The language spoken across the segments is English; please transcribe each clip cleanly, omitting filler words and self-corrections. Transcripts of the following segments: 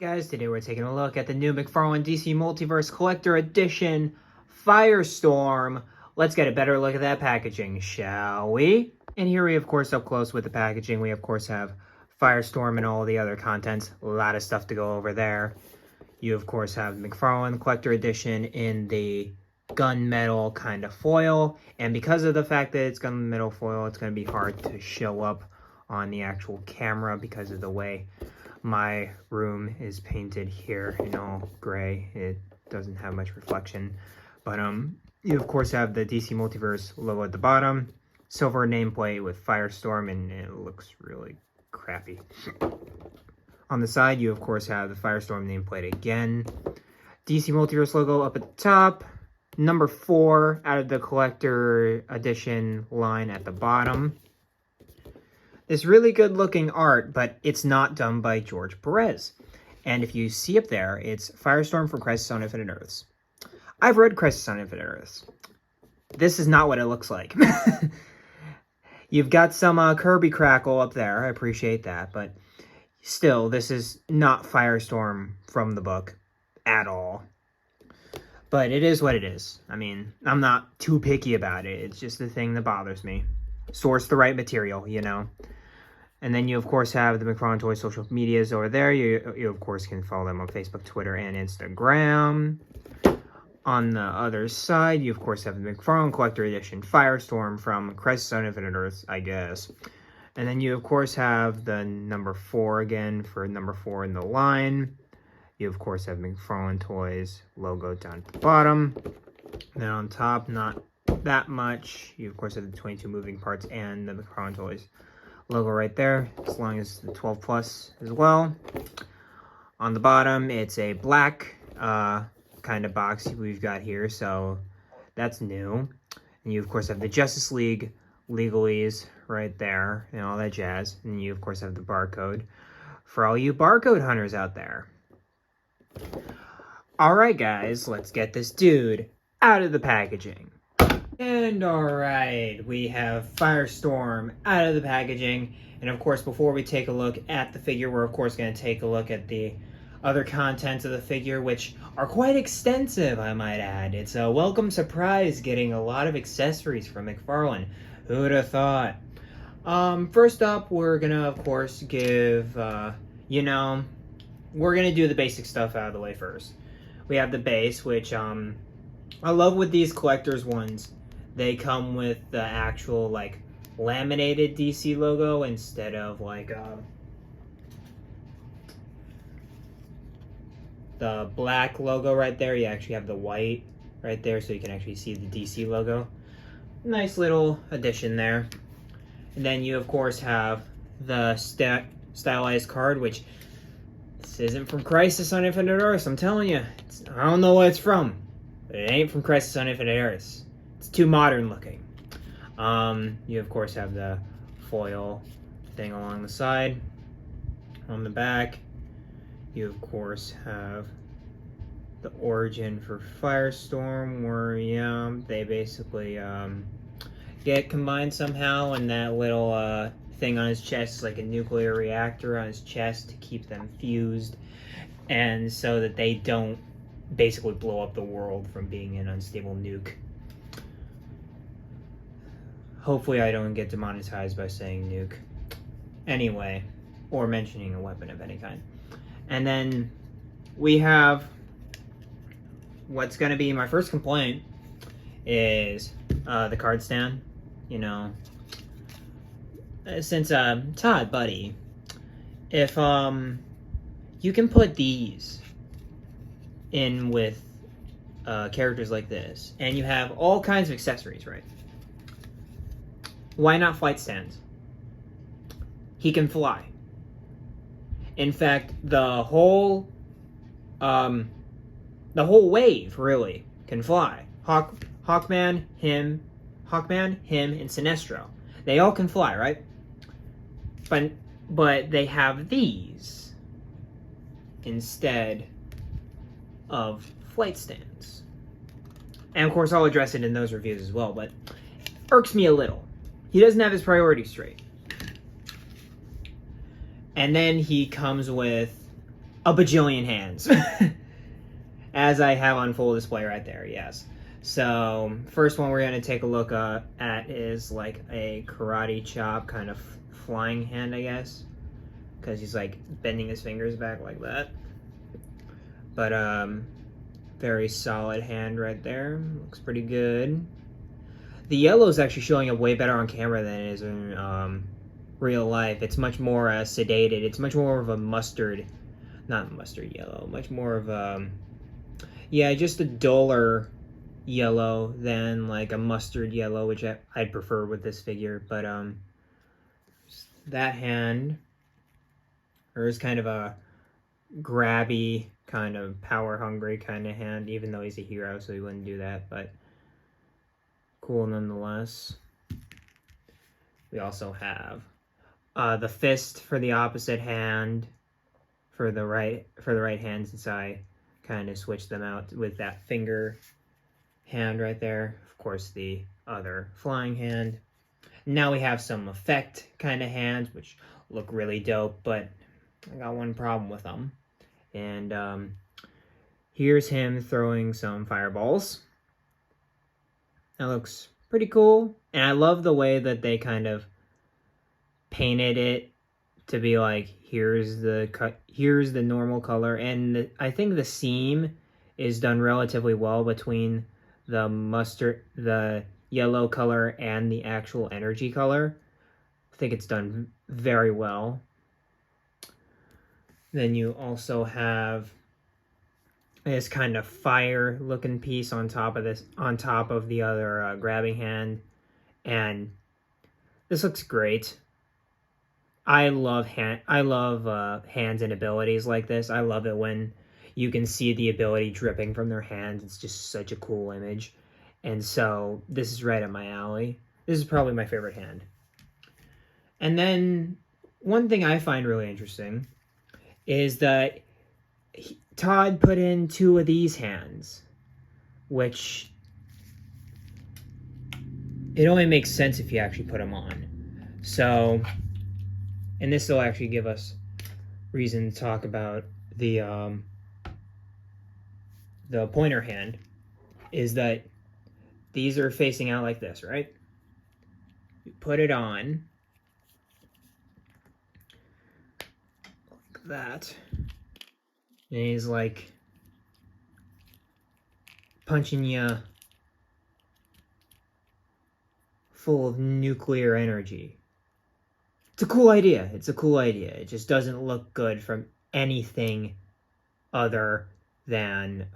Guys, today we're taking a look at the new McFarlane DC Multiverse Collector Edition Firestorm. Let's get a better look at that packaging, shall we? And here we, of course, up close with the packaging, we of course have Firestorm and all the other contents. A lot of stuff to go over there. You, of course, have McFarlane Collector Edition in the gunmetal kind of foil. And because of the fact that it's gunmetal foil, it's going to be hard to show up on the actual camera because of the way my room is painted here in all gray. It doesn't have much reflection, but you of course have the DC Multiverse logo at the bottom, silver nameplate with Firestorm, and it looks really crappy. On the side, you of course have the Firestorm nameplate again, DC Multiverse logo up at the top, number 4 out of the collector edition line at the bottom. This really good looking art, but it's not done by George Perez. And if you see up there, it's Firestorm from Crisis on Infinite Earths. I've read Crisis on Infinite Earths. This is not what it looks like. You've got some Kirby crackle up there. I appreciate that. But still, this is not Firestorm from the book at all. But it is what it is. I mean, I'm not too picky about it. It's just the thing that bothers me. Source the right material, you know. And then you, of course, have the McFarlane Toys social medias over there. You, of course, can follow them on Facebook, Twitter, and Instagram. On the other side, you, of course, have the McFarlane Collector Edition Firestorm from Crisis on Infinite Earths, I guess. And then you, of course, have the number 4 again for number 4 in the line. You, of course, have McFarlane Toys logo down at the bottom. Then on top, not that much. You, of course, have the 22 moving parts and the McFarlane Toys logo right there, as long as the 12 plus as well. On the bottom, it's a black kind of box we've got here, so that's new. And you, of course, have the Justice League legalese right there and all that jazz. And you, of course, have the barcode for all you barcode hunters out there. Alright, guys, let's get this dude out of the packaging. And alright, we have Firestorm out of the packaging. And of course, before we take a look at the figure, we're of course going to take a look at the other contents of the figure, which are quite extensive, I might add. It's a welcome surprise getting a lot of accessories from McFarlane. Who would have thought? First up, we're going to, of course, give, we're going to do the basic stuff out of the way first. We have the base, which, I love with these collector's ones. They come with the actual, like, laminated DC logo instead of, like, the black logo right there. You actually have the white right there, so you can actually see the DC logo. Nice little addition there. And then you, of course, have the stylized card, which this isn't from Crisis on Infinite Earths, I'm telling you. I don't know what it's from, but it ain't from Crisis on Infinite Earths. It's too modern looking. You, of course, have the foil thing along the side. On the back, you, of course, have the origin for Firestorm, where, they basically get combined somehow, and that little thing on his chest is like a nuclear reactor on his chest to keep them fused, and so that they don't basically blow up the world from being an unstable nuke. Hopefully I don't get demonetized by saying nuke. Anyway, or mentioning a weapon of any kind. And then we have what's going to be my first complaint is the card stand. Since Todd, buddy, if you can put these in with characters like this, and you have all kinds of accessories, right? Why not flight stands? He can fly. In fact, the whole wave really can fly. Hawkman, him, and Sinestro. They all can fly, right? But they have these instead of flight stands. And of course, I'll address it in those reviews as well, but irks me a little. He doesn't have his priorities straight. And then he comes with a bajillion hands. As I have on full display right there, yes. So, first one we're going to take a look at is like a karate chop kind of flying hand, I guess. Because he's like bending his fingers back like that. But, very solid hand right there. Looks pretty good. The yellow is actually showing up way better on camera than it is in real life. It's much more sedated. It's much more of a mustard, not mustard yellow, much more of a, yeah, just a duller yellow than like a mustard yellow, which I'd prefer with this figure. But that hand, or is kind of a grabby, kind of power hungry kind of hand, even though he's a hero, so he wouldn't do that, but cool nonetheless. We also have the fist for the opposite hand, for the right hand, since I kind of switched them out with that finger hand right there. Of course, the other flying hand. Now we have some effect kind of hands, which look really dope, but I got one problem with them. And here's him throwing some fireballs. That looks pretty cool. And I love the way that they kind of painted it to be like, here's the normal color. And I think the seam is done relatively well between the yellow color and the actual energy color. I think it's done very well. Then you also have this kind of fire looking piece on top of the other grabbing hand, and this looks great. I love hands and abilities like this. I love it when you can see the ability dripping from their hands. It's just such a cool image, and so this is right up my alley. This is probably my favorite hand. And then one thing I find really interesting is that Todd put in 2 of these hands, which it only makes sense if you actually put them on. So, and this will actually give us reason to talk about the pointer hand, is that these are facing out like this, right? You put it on like that. And he's like punching you full of nuclear energy. It's a cool idea. It's a cool idea. It just doesn't look good from anything other than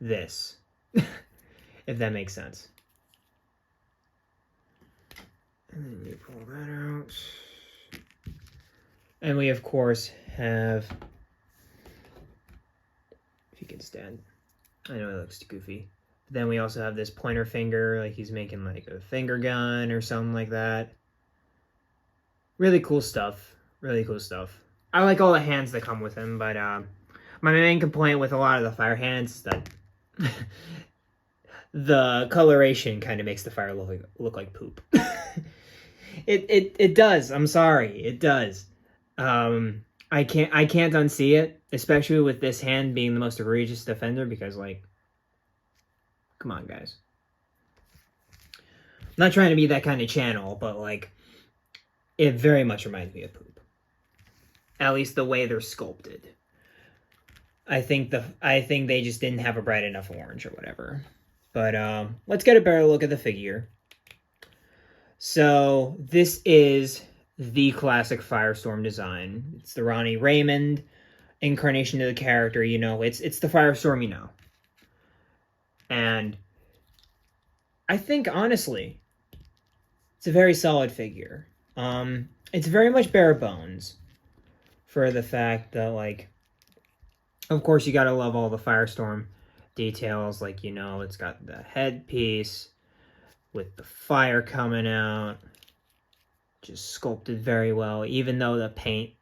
this, if that makes sense. And then you pull that out. And we, of course, have, if you can stand, I know it looks goofy. But then we also have this pointer finger, like he's making like a finger gun or something like that. Really cool stuff. Really cool stuff. I like all the hands that come with him, but my main complaint with a lot of the fire hands is that the coloration kind of makes the fire look like poop. It does. I'm sorry. It does. I can't unsee it, especially with this hand being the most egregious defender, because, like, come on, guys. I'm not trying to be that kind of channel, but, like, it very much reminds me of poop. At least the way they're sculpted. I think they just didn't have a bright enough orange or whatever. But let's get a better look at the figure. So this is the classic Firestorm design. It's the Ronnie Raymond incarnation of the character. You know, it's the Firestorm, you know. And I think, honestly, it's a very solid figure. It's very much bare bones for the fact that, like, of course, you gotta love all the Firestorm details. Like, you know, it's got the headpiece with the fire coming out. Just sculpted very well, even though the paint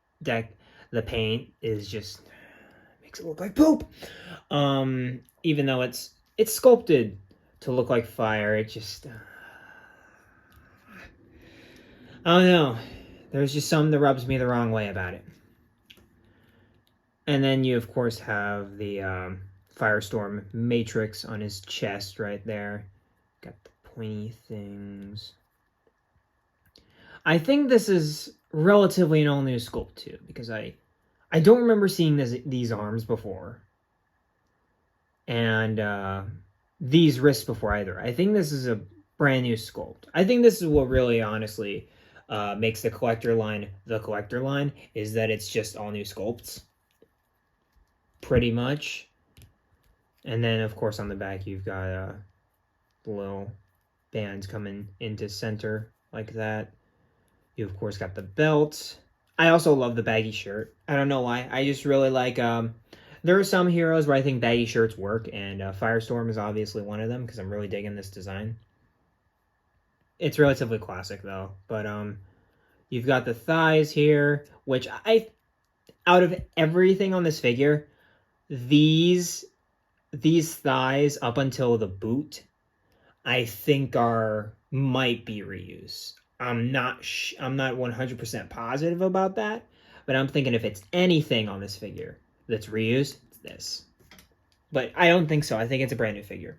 is just makes it look like poop. Even though it's sculpted to look like fire, it just I don't know. There's just something that rubs me the wrong way about it. And then you, of course, have the Firestorm Matrix on his chest right there. Got the pointy things. I think this is relatively an all-new sculpt, too, because I don't remember seeing these arms before. And these wrists before either. I think this is a brand new sculpt. I think this is what really, honestly, makes the collector line, is that it's just all new sculpts. Pretty much. And then, of course, on the back, you've got little bands coming into center like that. You, of course, got the belt. I also love the baggy shirt. I don't know why. I just really like... there are some heroes where I think baggy shirts work, and Firestorm is obviously one of them, because I'm really digging this design. It's relatively classic, though. But you've got the thighs here, which out of everything on this figure, these thighs up until the boot, I think might be reuse. I'm not 100% positive about that, but I'm thinking if it's anything on this figure that's reused, it's this. But I don't think so. I think it's a brand new figure.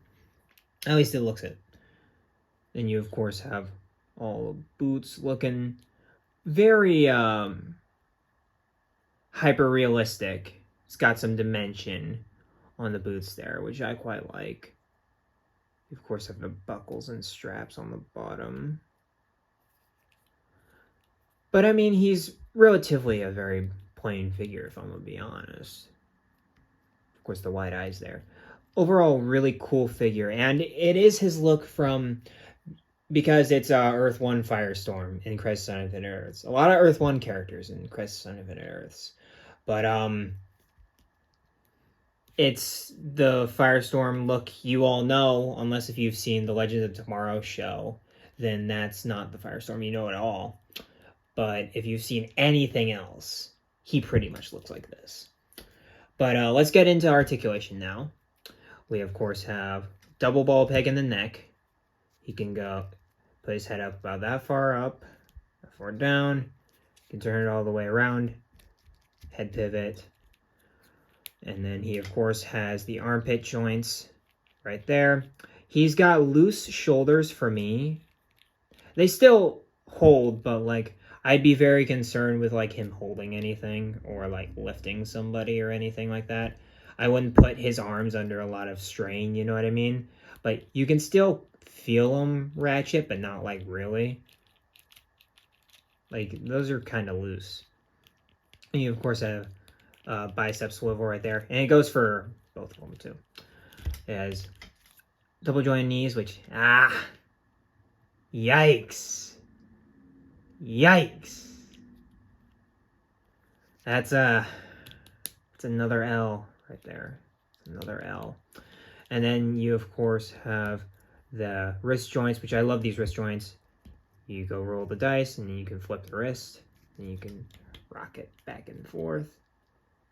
At least it looks it. Then you, of course, have all the boots looking very hyper-realistic. It's got some dimension on the boots there, which I quite like. You, of course, have the buckles and straps on the bottom. But, I mean, he's relatively a very plain figure, if I'm going to be honest. Of course, the wide eyes there. Overall, really cool figure. And it is his look from... Because it's Earth 1 Firestorm in Crisis on Infinite Earths. A lot of Earth 1 characters in Crisis on Infinite Earths. But, it's the Firestorm look you all know, unless if you've seen the Legends of Tomorrow show, then that's not the Firestorm you know at all. But if you've seen anything else, he pretty much looks like this. But let's get into Articulation now. We, of course, have double ball peg in the neck. He can go put his head up about that far down. You can turn it all the way around. Head pivot. And then he, of course, has the armpit joints right there. He's got loose shoulders for me. They still hold, but, like, I'd be very concerned with, like, him holding anything or, like, lifting somebody or anything like that. I wouldn't put his arms under a lot of strain, you know what I mean? But you can still feel them ratchet, but not, like, really. Like, those are kind of loose. And you, of course, have bicep swivel right there. And it goes for both of them, too. It has double jointed knees, which, yikes. Yikes. That's another L right there. Another L. And then you, of course, have the wrist joints, which I love these wrist joints. You go roll the dice, and then you can flip the wrist, and you can rock it back and forth.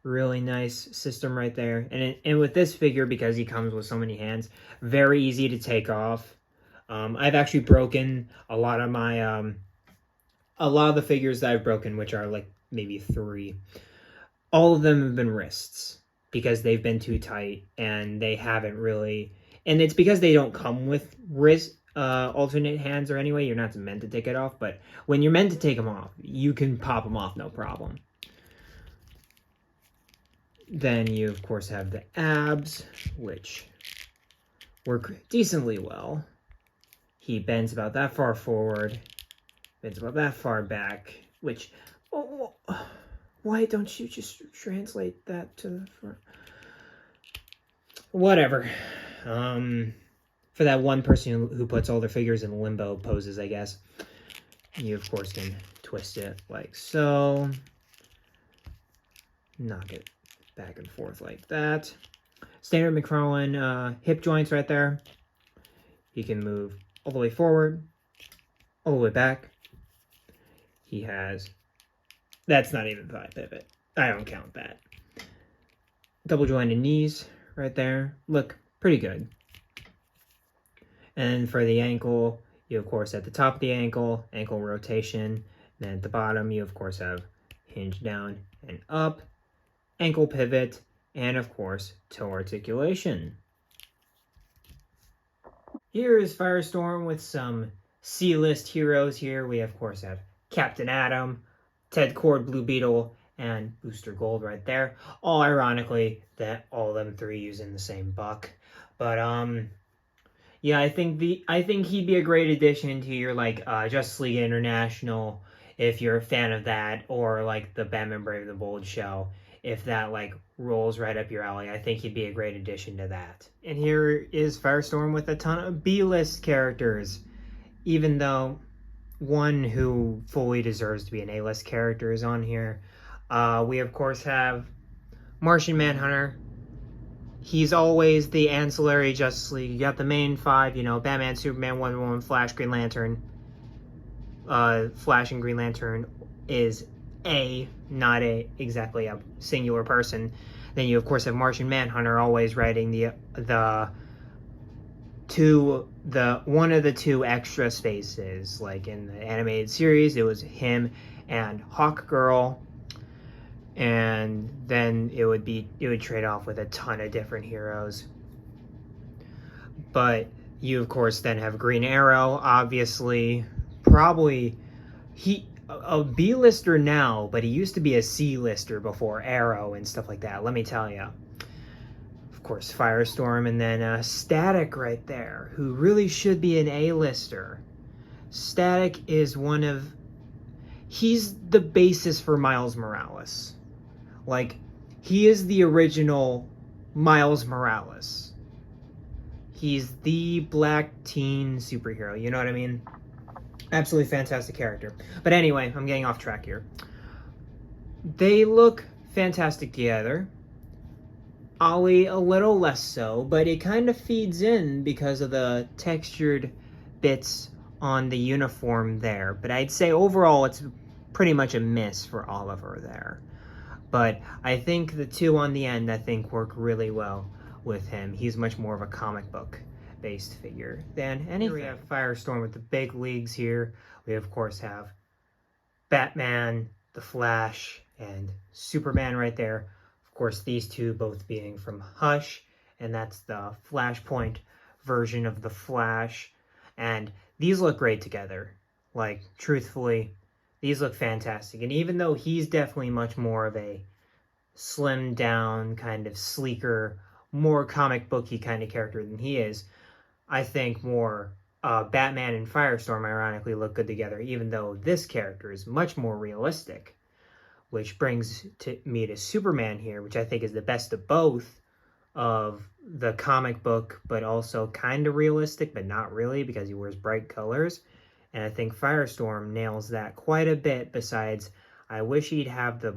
Really nice system right there. And with this figure, because he comes with so many hands, very easy to take off. I've actually broken a lot of my a lot of the figures that I've broken, which are like maybe 3. All of them have been wrists because they've been too tight and they haven't really. And it's because they don't come with wrist alternate hands or anyway. You're not meant to take it off, but when you're meant to take them off, you can pop them off no problem. Then you, of course, have the abs, which work decently well. He bends about that far forward, bends about that far back, which... why don't you just translate that to the front? Whatever. For that one person who puts all their figures in limbo poses, I guess. You, of course, can twist it like so. Knock it back and forth like that. Standard McFarlane hip joints right there. He can move all the way forward, all the way back. He has... That's not even thigh pivot. I don't count that. Double jointed knees right there. Look pretty good. And for the ankle, you, of course, at the top of the ankle rotation. Then at the bottom, you, of course, have hinge down and up. ankle pivot, and of course, toe articulation. Here is Firestorm with some C-list heroes here. We, of course, have Captain Atom, Ted Kord, Blue Beetle, and Booster Gold right there. All ironically, that all of them three using the same buck. But, yeah, I think he'd be a great addition to your, like, Justice League International, if you're a fan of that, or, like, the Batman Brave the Bold show. If that, like, rolls right up your alley, I think he'd be a great addition to that. And here is Firestorm with a ton of B-list characters, even though one who fully deserves to be an A-list character is on here. We, of course, have Martian Manhunter. He's always the ancillary Justice League. You got the main five, you know, Batman, Superman, Wonder Woman, Flash, Green Lantern. Flash and Green Lantern is not exactly a singular person. Then you, of course, have Martian Manhunter always writing one of the two extra spaces. Like in the animated series, it was him and Hawkgirl. And then it would trade off with a ton of different heroes. But you, of course, then have Green Arrow, obviously. Probably a B-lister now, but he used to be a C-lister before Arrow and stuff like that, let me tell you. Of course, Firestorm, and then Static right there, who really should be an A-lister. Static is he's the basis for Miles Morales. Like, he is the original Miles Morales. He's the black teen superhero, you know what I mean? Absolutely fantastic character. But anyway, I'm getting off track here. They look fantastic together. Ollie a little less so, but it kind of feeds in because of the textured bits on the uniform there. But I'd say overall it's pretty much a miss for Oliver there. But I think the two on the end, work really well with him. He's much more of a comic book based figure than anything. Here we have Firestorm with the big leagues here. We, of course, have Batman, the Flash, and Superman right there. Of course, these two both being from Hush, and that's the Flashpoint version of the Flash. And these look great together. Like, truthfully, these look fantastic. And even though he's definitely much more of a slimmed down, kind of sleeker, more comic booky kind of character than he is, I think more Batman and Firestorm ironically look good together, even though this character is much more realistic. Which brings me to Superman here, which I think is the best of both of the comic book, but also kind of realistic, but not really, because he wears bright colors. And I think Firestorm nails that quite a bit. Besides, I wish he'd have the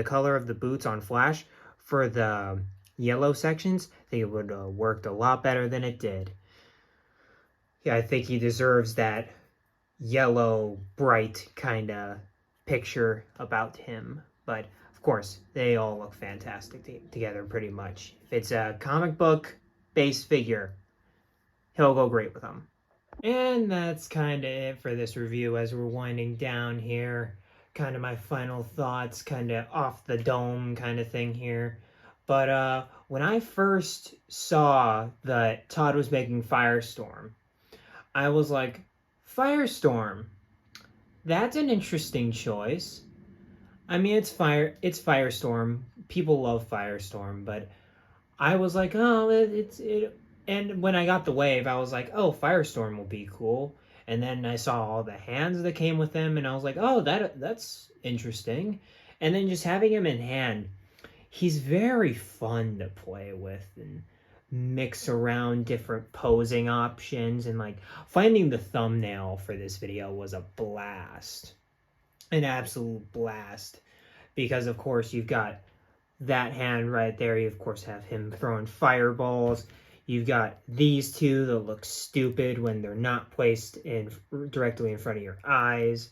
color of the boots on Flash for the yellow sections. I think it would have worked a lot better than it did. Yeah, I think he deserves that yellow, bright kind of picture about him. But, of course, they all look fantastic together pretty much. If it's a comic book-based figure, he'll go great with them. And that's kind of it for this review as we're winding down here. Kind of my final thoughts, kind of off the dome kind of thing here. But when I first saw that Todd was making Firestorm, I was like, Firestorm, that's an interesting choice. I mean, it's Firestorm. People love Firestorm, but I was like, oh, and when I got the wave, I was like, oh, Firestorm will be cool. And then I saw all the hands that came with him, and I was like, oh, that's interesting. And then just having him in hand, he's very fun to play with and mix around different posing options. And like finding the thumbnail for this video was a blast, an absolute blast, because of course you've got that hand right there. You of course have him throwing fireballs. You've got these two that look stupid when they're not placed directly in front of your eyes.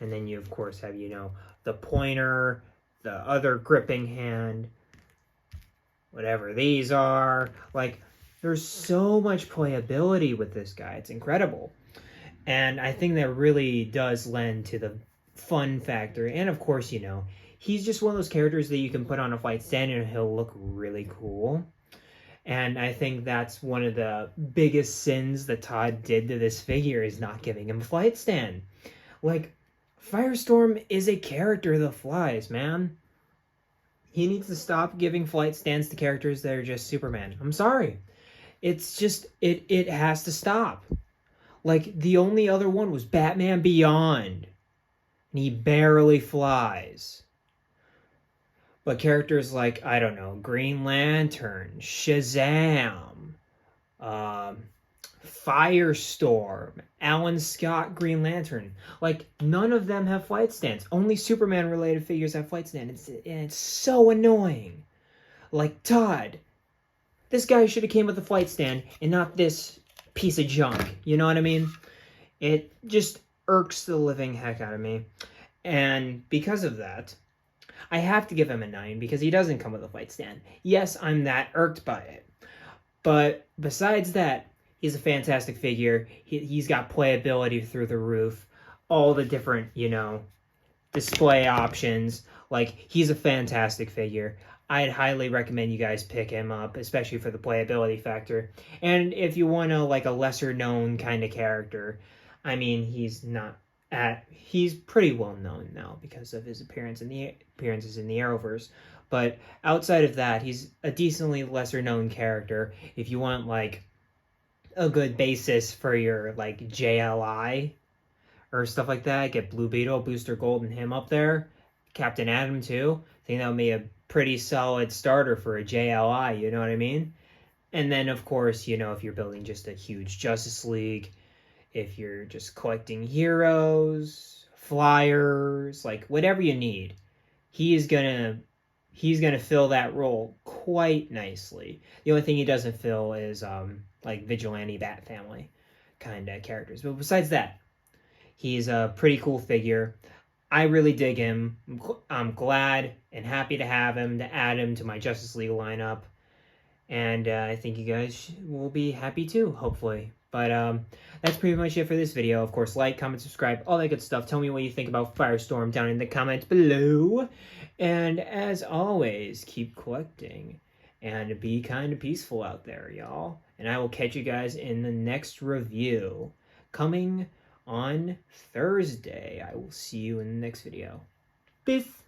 And then you, of course, have, the pointer, the other gripping hand, whatever these are. Like, there's so much playability with this guy. It's incredible. And I think that really does lend to the fun factor. And, of course, he's just one of those characters that you can put on a flight stand and he'll look really cool. And I think that's one of the biggest sins that Todd did to this figure, is not giving him a flight stand. Like, Firestorm is a character that flies, man. He needs to stop giving flight stands to characters that are just Superman. I'm sorry. It's just, it has to stop. Like, the only other one was Batman Beyond. And he barely flies. But characters like, I don't know, Green Lantern, Shazam, Firestorm, Alan Scott, Green Lantern. Like, none of them have flight stands. Only Superman-related figures have flight stands. And it's so annoying. Like, Todd, this guy should have came with a flight stand and not this piece of junk. You know what I mean? It just irks the living heck out of me. And because of that, I have to give him a 9 because he doesn't come with a flight stand. Yes, I'm that irked by it. But besides that, he's a fantastic figure. He's got playability through the roof. All the different, you know, display options. Like, he's a fantastic figure. I'd highly recommend you guys pick him up, especially for the playability factor. And if you want to, like, a lesser known kind of character, I mean, he's pretty well known now because of his appearances in the Arrowverse. But outside of that, he's a decently lesser known character. If you want, like, a good basis for your, like, JLI or stuff like that, get Blue Beetle, Booster Gold, and him up there. Captain Atom too. I think that would be a pretty solid starter for a JLI, you know what I mean? And then, of course, you know, if you're building just a huge Justice League, if you're just collecting heroes, flyers, like, whatever you need, he's gonna fill that role quite nicely. The only thing he doesn't fill is, like, Vigilante Bat Family kind of characters. But besides that, he's a pretty cool figure. I really dig him. I'm glad and happy to have him, to add him to my Justice League lineup. And I think you guys will be happy too, hopefully. But that's pretty much it for this video. Of course, like, comment, subscribe, all that good stuff. Tell me what you think about Firestorm down in the comments below. And as always, keep collecting and be kind of peaceful out there, y'all. And I will catch you guys in the next review coming on Thursday. I will see you in the next video. Peace.